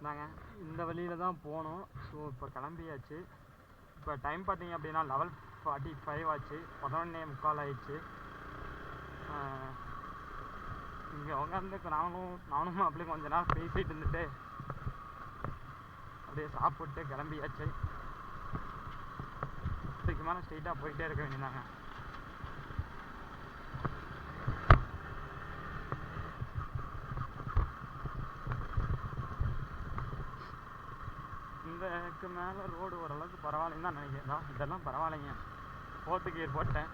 இந்தாங்க இந்த வழியில் தான் போகணும். ஸோ இப்போ கிளம்பியாச்சு. இப்போ டைம் பார்த்தீங்க அப்படின்னா 11:45 ஆச்சு. 11:45 ஆயிடுச்சு. இங்கே உட்காந்து நானும் அப்படியே கொஞ்ச நேரம் பேசிகிட்டு இருந்துட்டு அப்படியே சாப்பிட்டு கிளம்பியாச்சு. இதுக்கு மேலே ஸ்ட்ரெயிட்டாக போயிட்டே இருக்க வேண்டியதாங்க. இதுக்கு மேலே ரோடு ஓரளவுக்கு பரவாயில்லைன்னு தான் நினைக்கிறேன். இதெல்லாம் பரவாயில்லைங்க. 4th கியர் போட்டேன்.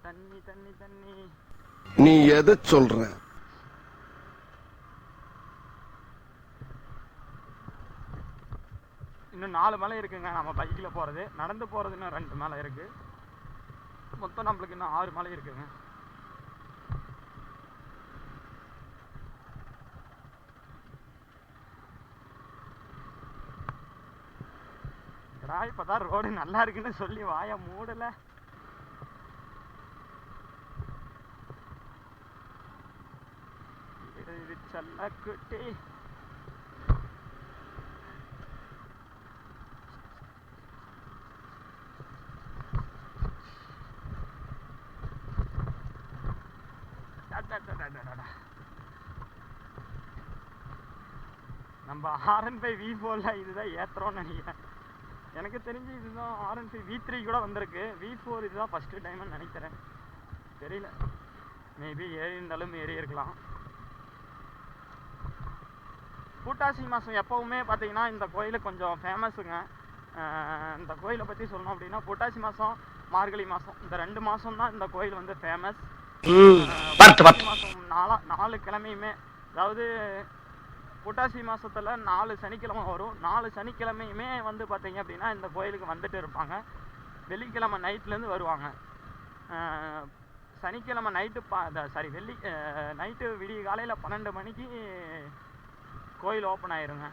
தண்ணி தண்ணி தண்ணி. நீ எதை சொல்ற? இன்னும் 4 மலை இருக்குங்க. நம்ம பைக்கில் போகிறது, நடந்து போகிறது இன்னும் 2 மலை இருக்குது. மொத்தம் நம்மளுக்கு இன்னும் 6 மலை இருக்குங்க. இப்போதான் ரோடு நல்லா இருக்குன்னு சொல்லி வாய மூடலை. செல்லக்குட்டி நம்ம R15V4 இதுதான் ஏத்துறோம்னு நினைக்கிறேன். எனக்கு தெரிஞ்சு இதுதான் R15V3 கூட வந்திருக்கு. V4 இதுதான் ஃபஸ்ட்டு டைம்னு நினைக்கிறேன். தெரியல, மேபி ஏறி இருந்தாலும் ஏறி இருக்கலாம். புரட்டாசி மாதம் எப்போவுமே பார்த்தீங்கன்னா இந்த கோயில் கொஞ்சம் ஃபேமஸுங்க. இந்த கோயிலை பற்றி சொல்லணும் அப்படின்னா புரட்டாசி மாதம், மார்கழி மாதம், இந்த 2 மாதம் தான் இந்த கோயில் வந்து ஃபேமஸ். புரட்டாசி மாதம் 4 கிழமையுமே, அதாவது புரட்டாசி மாதத்தில் 4 சனிக்கிழமை வரும். 4 சனிக்கிழமையுமே வந்து பார்த்தீங்க அப்படின்னா இந்த கோயிலுக்கு வந்துட்டு இருப்பாங்க. வெள்ளிக்கிழமை நைட்லேருந்து வருவாங்க. சனிக்கிழமை நைட்டு நைட்டு விடிய காலையில் 12 மணிக்கு கோயில் ஓப்பன் ஆயிருங்க.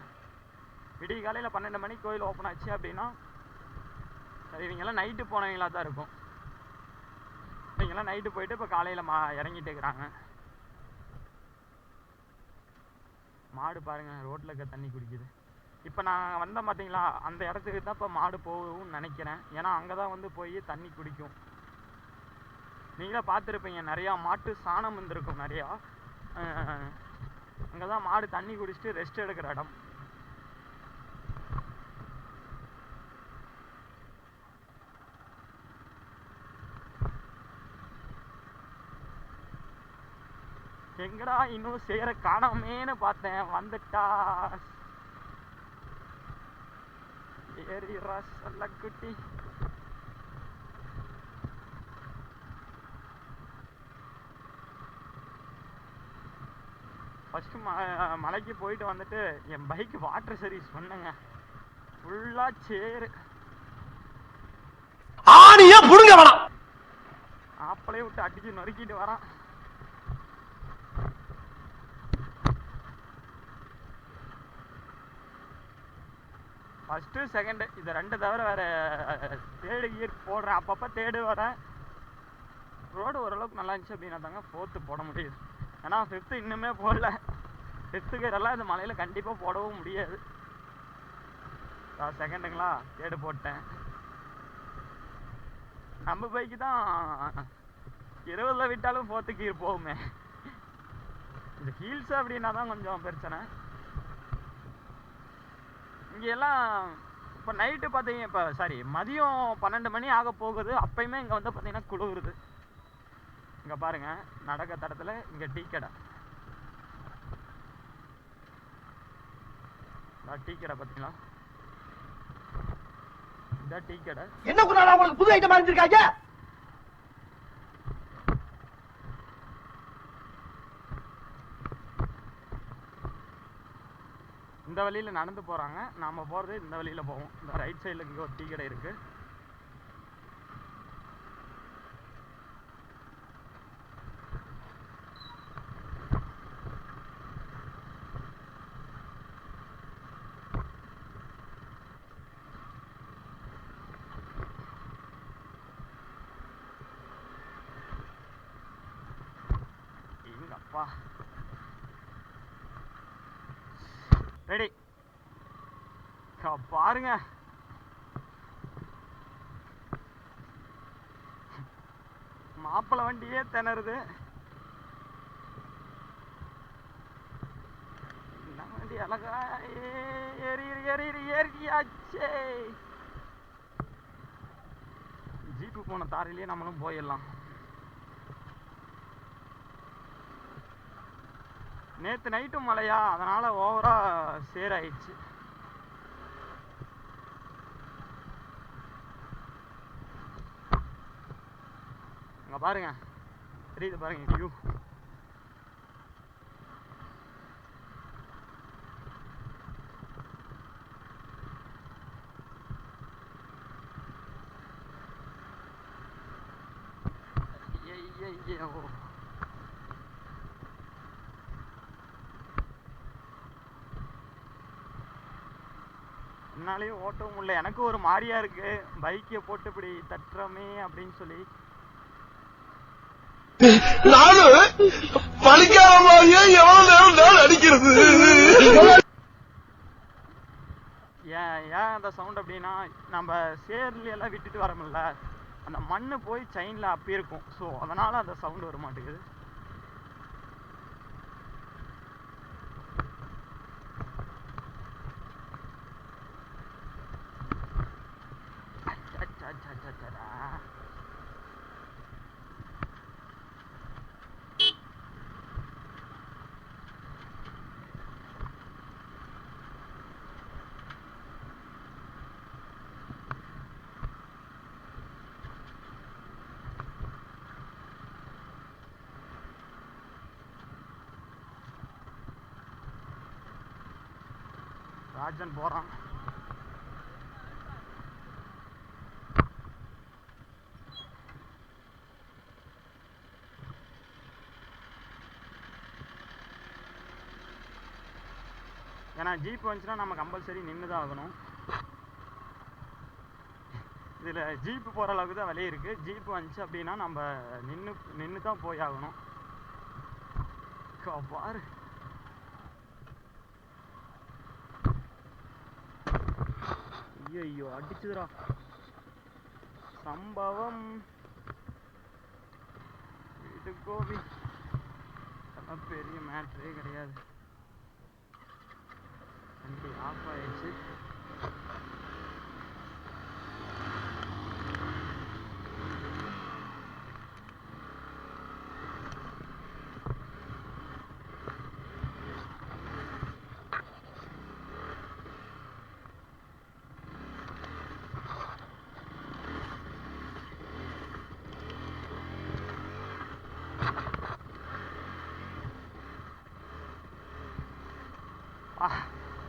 விடிய காலையில் 12 மணிக்கு கோயில் ஓப்பன் ஆச்சு அப்படின்னா இவங்கெல்லாம் நைட்டு போனவங்களா தான் இருக்கும். இவங்கெல்லாம் நைட்டு போயிட்டு இப்போ காலையில் இறங்கிட்டு இருக்கிறாங்க. மாடு பாருங்கள் ரோட்டில் இருக்க தண்ணி குடிக்குது. இப்போ நான் வந்தேன் பார்த்தீங்களா, அந்த இடத்துக்கு தான் இப்போ மாடு போகும்னு நினைக்கிறேன். ஏன்னா அங்கே தான் வந்து போய் தண்ணி குடிக்கும். நீங்களே பார்த்துருப்பீங்க, நிறையா மாட்டு சாணம் வந்துருக்கும் நிறையா. அங்கே தான் மாடு தண்ணி குடிச்சிட்டு ரெஸ்ட் எடுக்கிற இடம். எங்கடா இன்னும் சேர காணாமேன்னு பார்த்தேன். வந்துட்டா ஏறிரா செல்லக்குட்டி. ஃபஸ்ட்டு மலைக்கு போயிட்டு வந்துட்டு என் பைக்கு வாட்டர் சர்வீஸ் பண்ணுங்க. ஃபுல்லாக சேரு ஆணியா புடுங்க வேணாம். ஆப்பளையே விட்டு அடிச்சு நொறுக்கிட்டு வரான். ஃபஸ்ட்டு செகண்டு இது 2 தவிர வேறு தேர்டு கியர் போடுறேன். அப்பப்போ தேர்டு வரேன். ரோடு ஓரளவுக்கு நல்லா இருந்துச்சு அப்படின்னா தாங்க 4th போட முடியுது. ஏன்னா 5th இன்னுமே போடல. 5th கியரெல்லாம் இந்த மலையில் கண்டிப்பாக போடவும் முடியாது. செகண்டுங்களா தேர்டு போட்டேன். நம்ம பைக்கு தான் 20ல் விட்டாலும் 4th கியர் போகுமே. இந்த ஹீல்ஸ் அப்படின்னா தான் கொஞ்சம் பிரச்சனை. இங்கெல்லாம் இப்போ நைட்டு பார்த்தீங்க, இப்போ மதியம் 12 மணி ஆக போகுது. அப்பயுமே இங்கே வந்து பார்த்தீங்கன்னா குளிருது. இங்கே பாருங்கள், நடக்க தடத்தில் இங்கே டீ கடை. டீ கடை பார்த்தீங்களா, இதான் டீ கடை. என்ன உங்களுக்கு புது ஐட்டம் அறிஞ்சிருக்காங்க. இந்த வழியில் நடந்து போகிறாங்க. நாம் போகிறது இந்த வழியில் போவோம். இந்த ரைட் சைடில் இங்கே ஒரு டீ கடை இருக்குது. அப்பா ரெடி பாருங்க. மாப்பிள வண்டியே திணறுது. வண்டி அழகா ஏறி ஏறி ஏறியாச்சே. ஜீப்பு போன தாரிலேயே நம்மளும் போயிடலாம். நேற்று நைட்டும் மழையா, அதனால ஓவரா சேர் ஆயிடுச்சு. அங்க பாருங்க, தெரியுது பாருங்க வியூ. என்னாலையும் ஓட்டவும் முடியல. எனக்கு ஒரு மாதிரியா இருக்கு பைக்கை போட்டு இப்படி தட்டுறமே அப்படின்னு சொல்லி. ஏன் அந்த சவுண்ட் அப்படின்னா, நம்ம சேர்ல எல்லாம் விட்டுட்டு வரோம்ல, அந்த மண்ணு போய் செயின்ல அப்பி இருக்கும். ஸோ அதனால அந்த சவுண்ட் வர மாட்டேங்குது. ராஜன் போறான். ஏன்னா ஜீப் வந்துச்சுன்னா நம்ம கம்பல்சரி நின்று தான் ஆகணும். இதில் ஜீப்பு போகிற அளவுக்கு தான் வழி இருக்குது. ஜீப்பு வந்துச்சு அப்படின்னா நம்ம நின்று தான் போய் ஆகணும். பாரு ஐயோ அடிச்சுதுடா. சம்பவம் இது கோபி அதெல்லாம் பெரிய மேட்ரே கிடையாது. வண்டி ஆஃப் ஆயிடுச்சு.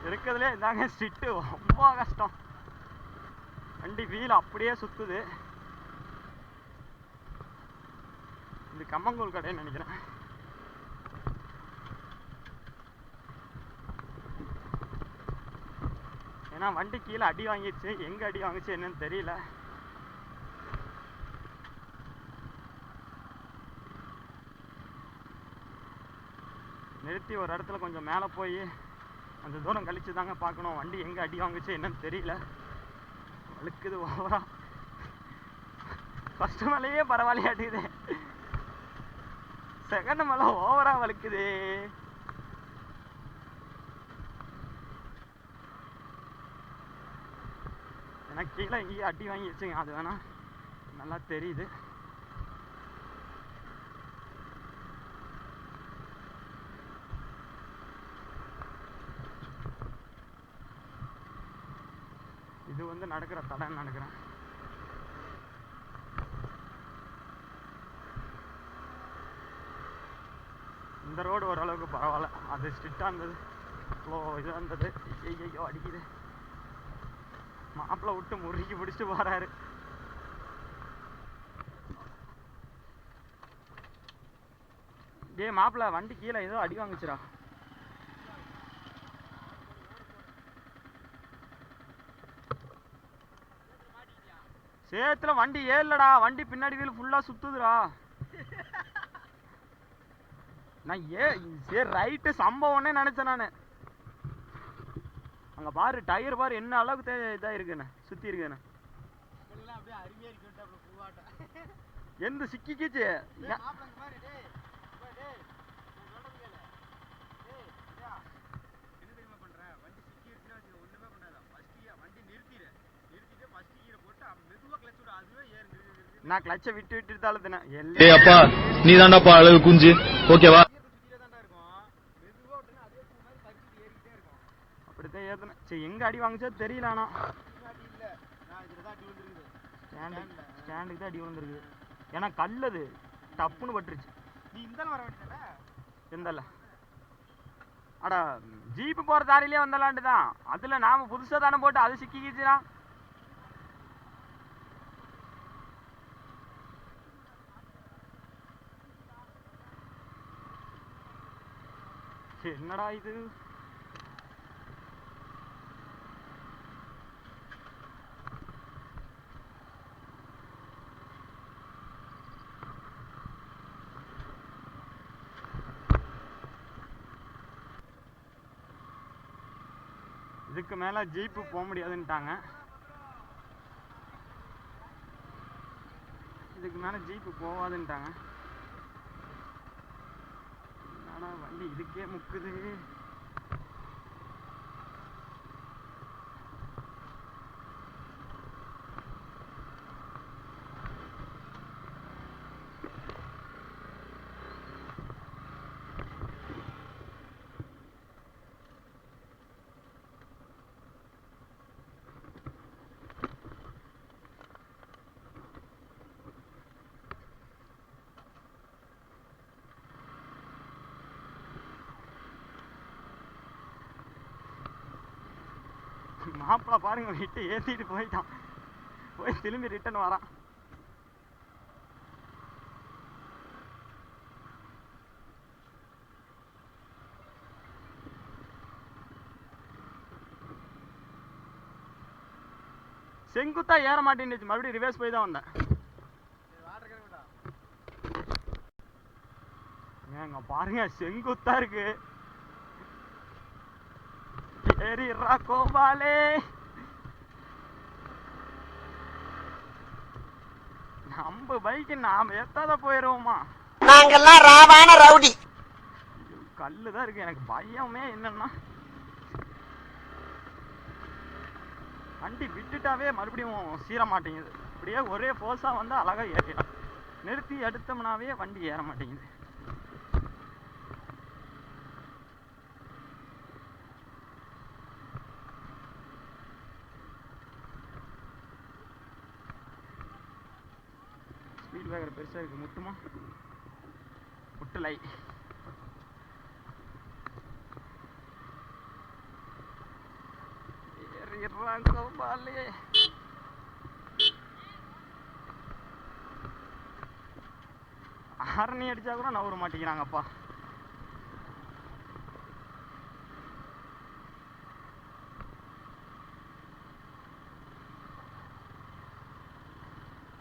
இருக்கிறதுலே இதாங்க ஸ்ட்ரிட்டு, ரொம்ப கஷ்டம். வண்டி வீல் அப்படியே சுத்துது. இது கம்மங்கூழ் கடைன்னு நினைக்கிறேன். ஏன்னா வண்டி கீழே அடி வாங்கிடுச்சு. எங்க அடி வாங்கிச்சு என்னன்னு தெரியல. நிறுத்தி ஒரு இடத்துல கொஞ்சம் மேலே போய் அந்த தூரம் கழிச்சு தாங்க பார்க்கணும் வண்டி எங்கே அடி வாங்குச்சு என்னன்னு தெரியல. வழுக்குது ஓவரா. ஃபர்ஸ்ட் மேலேயே பரவாயில்லையாட்டுக்குது, செகண்ட் மேலே ஓவரா வழுக்குது. எனக்கு கீழே எங்கேயும் அடி வாங்கிடுச்சுங்க, அது வேணா நல்லா தெரியுது. இது வந்து நடக்கிற தடன்னு நினைக்கிறேன். இந்த ரோடு ஓரளவுக்கு பரவாயில்ல. அது ஸ்ட்ரிக்டாக இருந்தது, இவ்வளோ இதாக இருந்தது. ஐயோ அடிக்குது. மாப்பிள்ளை விட்டு முறுக்கி பிடிச்சிட்டு போறாரு. டேய் மாப்பிள்ளை, வண்டி கீழே ஏதோ அடி வாங்குச்சுடா. சேத்துல வண்டி ஏறலடா, வண்டி பின்னாடி வீல் ஃபுல்லா சுத்துதுடா. நான் சரி ரைட்டு சம்பவம்னே நினைச்சேன் நான். அங்க பாரு டயர் பாரு என்ன அளவுக்கு இதா இருக்குன்னு சுத்தி இருக்குன்னு. அப்படியே அருமையா இருக்கு அப்படி பூவாட்டம். எந்த சிக்கிக்கிச்சு நான் கிளட்சை விட்டு விட்டு தள்ளுனேன். ஏய் அப்பா நீ தான்டாப்பா அழகு குஞ்சு ஓகேவா? அப்படித்தான் ஏத்துனேன். சரி எங்க அடி வாங்குச்சோ தெரியல. ஆனா ஸ்டாண்டுக்கு தான் அடி விழுந்துருக்கு. ஏன்னா கல்லது டப்புன்னு பட்டுருச்சு. நீ இந்த வர வேண்டியதுல எந்தல்ல அடா ஜீப்பு போற தாரிலே வந்தலான்ட்டு தான். அதுல நாம புதுசா தானே போட்டு அது சிக்கிக்கிச்சுனா. என்னடா இது? இதுக்கு மேல ஜீப்பு போக முடியாதுன்ட்டாங்க. இதுக்கு மேல ஜீப்பு போகாதுன்ட்டாங்க. ஆனா வண்டி இதுக்கே முக்குது. மாப்பிள்ள பாருங்க விட்டு ஏத்திட்டு போயிட்டான். போய் திரும்பி ரிட்டர்ன் வரான். செங்குத்தா ஏற மாட்டேன்னுச்சு. மறுபடியும் ரிவர்ஸ் போய் தான் வந்தேன். ஏங்க பாருங்க செங்குத்தா இருக்கு. ஏறிடுறா கோபாலே. நம்ம பைக்கு நாம எத்தாத போயிடுவோமா? நாங்கெல்லாம் ராவான ரவுடி. கல்லுதான் இருக்கு. எனக்கு பயமே என்னன்னா வண்டி விட்டுட்டாவே மறுபடியும் சீர மாட்டேங்குது. இப்படியே ஒரே போர்ஸா வந்து அழகா ஏறிடலாம். நிறுத்தி எடுத்தோம்னாவே வண்டி ஏற மாட்டேங்குது. ஸ்பீட் பிரேக்கர் பெருசா இருக்கு. முட்டுமா? முட்டலை. ஏறிடுறான் கோபாலே. ஆரணி அடிச்சா கூட நவர மாட்டேங்கிறாங்கப்பா.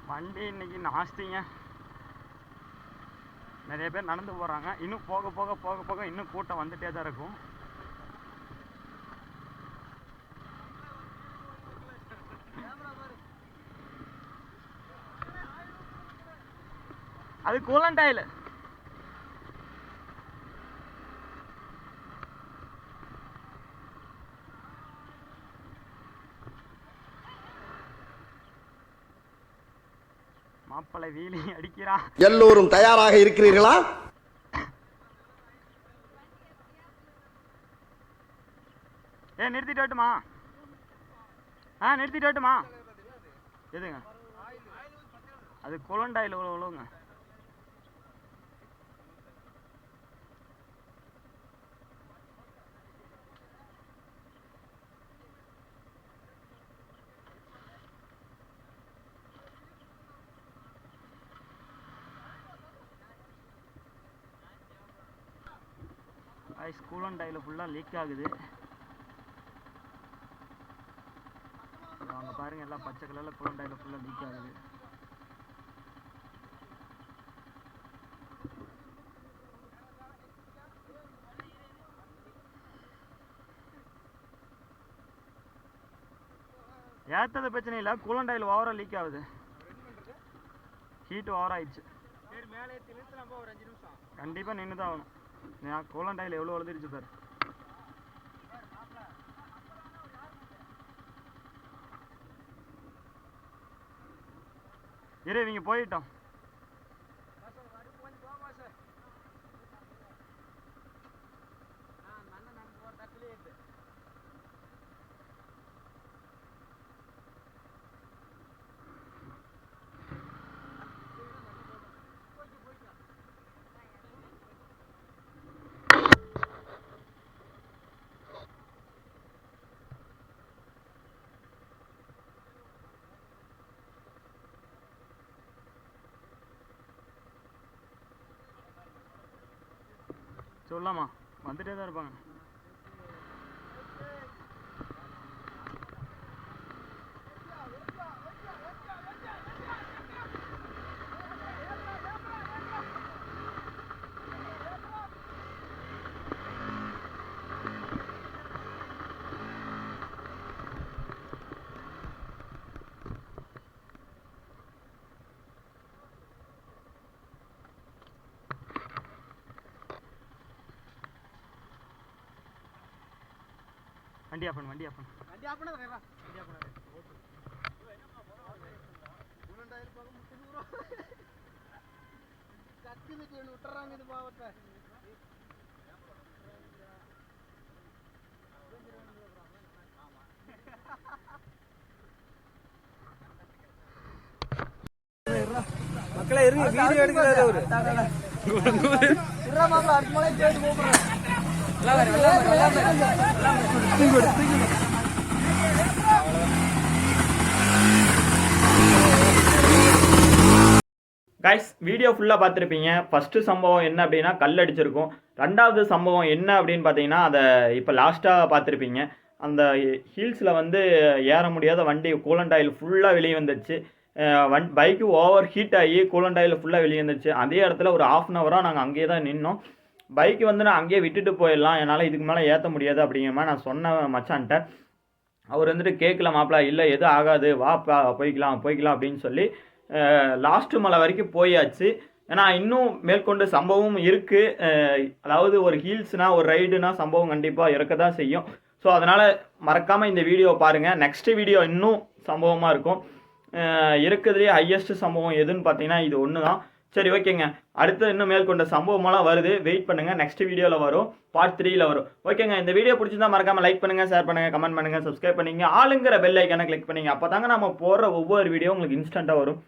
வண்டி இன்னைக்கு நாஸ்திங்க. நிறைய பேர் நடந்து போறாங்க. இன்னும் போக போக போக போக இன்னும் கூட்டம் வந்துட்டே தான் இருக்கும். அது கூலண்ட் ஆயில். மாப்பிள்ளை வீலி அடிக்கிறான். எல்லோரும் தயாராக இருக்கிறீர்களா? நிறுத்திட்டு வரட்டுமா? நிறுத்திட்டு வரட்டுமா? எதுங்க அது குழண்டாயில் உழுவுங்க. கூலண்ட் ஆயில் ஃபுல்லாக லீக் ஆகுது. அவங்க பாருங்க எல்லாம் பச்சை கலரில் கூலண்ட் ஆயில் ஃபுல்லாக லீக் ஆகுது. ஏற்றது பிரச்சனை இல்லை, கூலண்ட் ஆயில் ஓவராக லீக் ஆகுது, ஹீட் ஓவர் ஆயிடுச்சு. கண்டிப்பாக நின்று தான் ஆகணும். நான் கூலண்ட் ஆயில் எவ்வளோ எழுதிருச்சு சார். இவங்க போயிட்டோம். சொல்லாமா, வந்துட்டே தான் இருப்பாங்க. வண்டி ஆஃப் பண்ணு, வண்டி ஆஃப் பண்ணு, வண்டி ஆஃப் பண்ணு, வண்டி ஆஃப் பண்ணு. கத்திட்டு விட்டுறாங்க இது பாவத்தை. மக்களே இருங்க, வீடியோ எடுக்கிறாரு அவரு. கைஸ், வீடியோ ஃபுல்லாக பார்த்துருப்பீங்க. ஃபஸ்ட்டு சம்பவம் என்ன அப்படின்னா கல் அடிச்சிருக்கும். ரெண்டாவது சம்பவம் என்ன அப்படின்னு பார்த்தீங்கன்னா அதை இப்போ லாஸ்ட்டாக பார்த்துருப்பீங்க. அந்த ஹீல்ஸில் வந்து ஏற முடியாத வண்டி கூலண்ட் ஆயில் ஃபுல்லாக வெளியே வந்துடுச்சு. பைக்கு ஓவர் ஹீட் ஆகி கூலண்ட் ஆயில் ஃபுல்லாக வெளியே வந்துடுச்சு. அதே இடத்துல ஒரு 1/2 ஹவராக நாங்கள் அங்கேயே தான் நின்னோம். பைக்கு வந்து நான் அங்கேயே விட்டுட்டு போயிடலாம், என்னால் இதுக்கு மேலே ஏற்ற முடியாது அப்படிங்கிற மாதிரி நான் சொன்ன மச்சான்ட்ட. அவர் வந்துட்டு கேட்கல, மாப்பிள இல்லை எதுவும் ஆகாது, வாப்பா போய்க்கலாம் அப்படின்னு சொல்லி லாஸ்ட்டு மலை வரைக்கும் போயாச்சு. ஏன்னா இன்னும் மேற்கொண்டு சம்பவம் இருக்குது. அதாவது ஒரு ஹீல்ஸ்னால் ஒரு ரைடுனா சம்பவம் கண்டிப்பாக இருக்க தான் செய்யும். ஸோ அதனால் மறக்காமல் இந்த வீடியோவை பாருங்கள். நெக்ஸ்ட்டு வீடியோ இன்னும் சம்பவமாக இருக்கும். இருக்கிறதுலேயே ஹையஸ்ட்டு சம்பவம் எதுன்னு பார்த்தீங்கன்னா இது ஒன்று தான். சரி, ஓகேங்க. அடுத்து இன்னும் மேற்கொண்ட சம்பவமெல்லாம் வருது, வெயிட் பண்ணுங்கள். நெக்ஸ்ட் வீடியோவில் வரும், பார்ட் 3ல் வரும். ஓகேங்க. இந்த வீடியோ பிடிச்சிருந்தா மறக்காமல் லைக் பண்ணுங்கள், ஷேர் பண்ணுங்கள், கமெண்ட் பண்ணுங்கள், சப்ஸ்கிரைப் பண்ணிங்க, ஆளுங்கிற பெல் ஐக்கானை கிளிக் பண்ணிங்க. அப்போ தாங்க நம்ம போடுற ஒவ்வொரு வீடியோ உங்களுக்கு இன்ஸ்டண்ட்டாக வரும்.